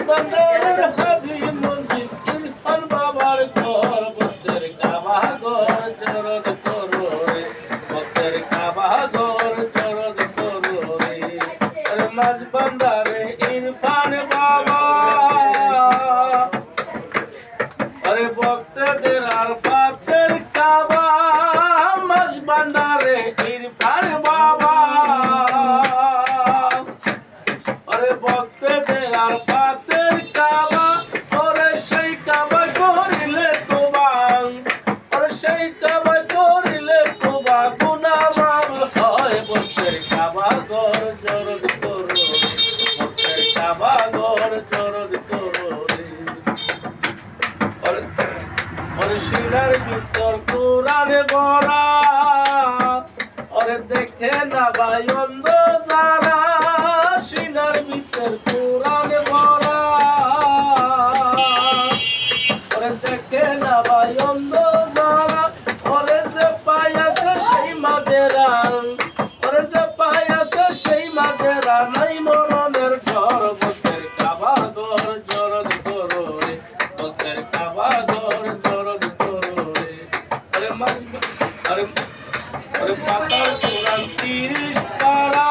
বান্দারের হাবি মঞ্জিল ইরফান বাবার ঘর ভক্তের কাবা ঘর চরণ করো রে ভক্তের কাবা ঘর চরণ করো রে আরে মাঝ বান্দারে ইরফান বাবা আরে ভক্তদের আর পাতের কাবা মাঝ বান্দারে ইরফান বাবা আরে ভক্তদের আর পাতের কাবা ওরে সেই কাবা করিলে তোবাং ওরে সেই কাবা করিলে তোবা গুনাহ মাফ হয় ভক্তের কাবা ঘর চরণ করো ভক্তের কাবা ঘর চরণ করো রে ওরে শিলার ভিতর কোরআনে বলা ওরে দেখে না ভাই অন্ধ যারা শিলার ভিতর কোরআনে বলা ওরে দেখে না ভাই অন্ধ যারা ওরে যে পাই আছে সেই মাঝে রান ওরে যে পাই আছে সেই মাঝে রান নাই মরণের ঘর ভক্তের কাবা ঘর চরণ করো রে ভক্তের কাবা ঘর চরণ করো রে আরে মাঝ আরে আরে পাতার কোরআন 30 পারা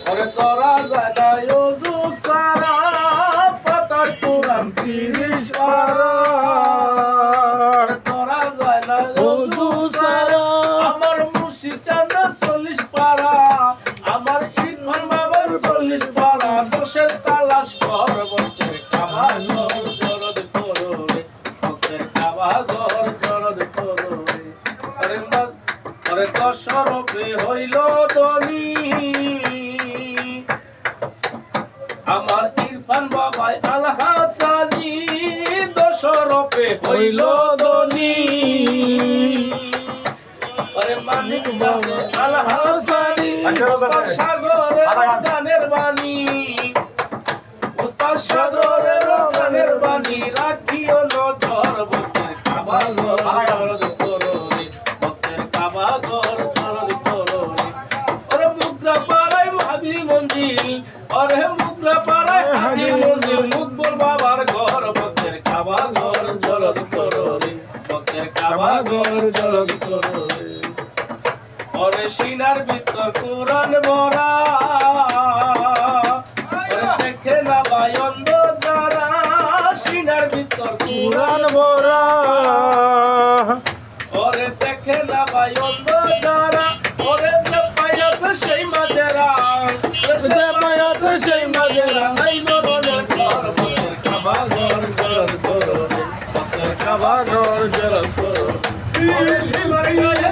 ওরে তোরা জানাই ওযু সারা পাতার কোরআন 30 পারা ওরে তোরা জানাই ওযু সারা আমার মুর্শিদ চাঁদা 40 পারা আমার ইরফান বাবা 40 পারা দোষের তালাশ কর ভক্তের কাবা ঘর চরণ করো রে ভক্তের কাবা ঘর চরণ করো রে আরে আরে দশরূপে হইল ধনী আমার ইরফান বাবাই আল হাসানি দশরূপে হইল ধনী আরে মানিক বাবা আল হাসানি সাগরের গানের বাণী উস্তাদ সাগরের গানের বাণী রাখিও নজর ভক্তের কাবা ঘর চরণ করো রে ভক্তের কাবা ঘর চরণ করো রে ওরে মুদ্রা পাড়ায় হাবি মঞ্জিল ওরে মুদ্রা পাড়ায় হাবি মঞ্জিল মুকবুল বাবার ঘর ভক্তের কাবা ঘর চরণ করো রে ভক্তের কাবা ঘর চরণ করো রে ওরে সিনার ভিতর কোরআন ভরা ওরে দেখে না ভাই অন্ধ যারা সিনার ভিতর কোরআন ভরা ওরে দেখে না ভাই অন্ধ যারা ওরে যে পাই আছে সেই মাঝেরা যে পাই আছে সেই মাঝেরা নাই মরণের ঘর ভক্তের কাবা ঘর চরণ করো রে ভক্তের কাবা ঘর চরণ করো ওরে শিলার গায়ে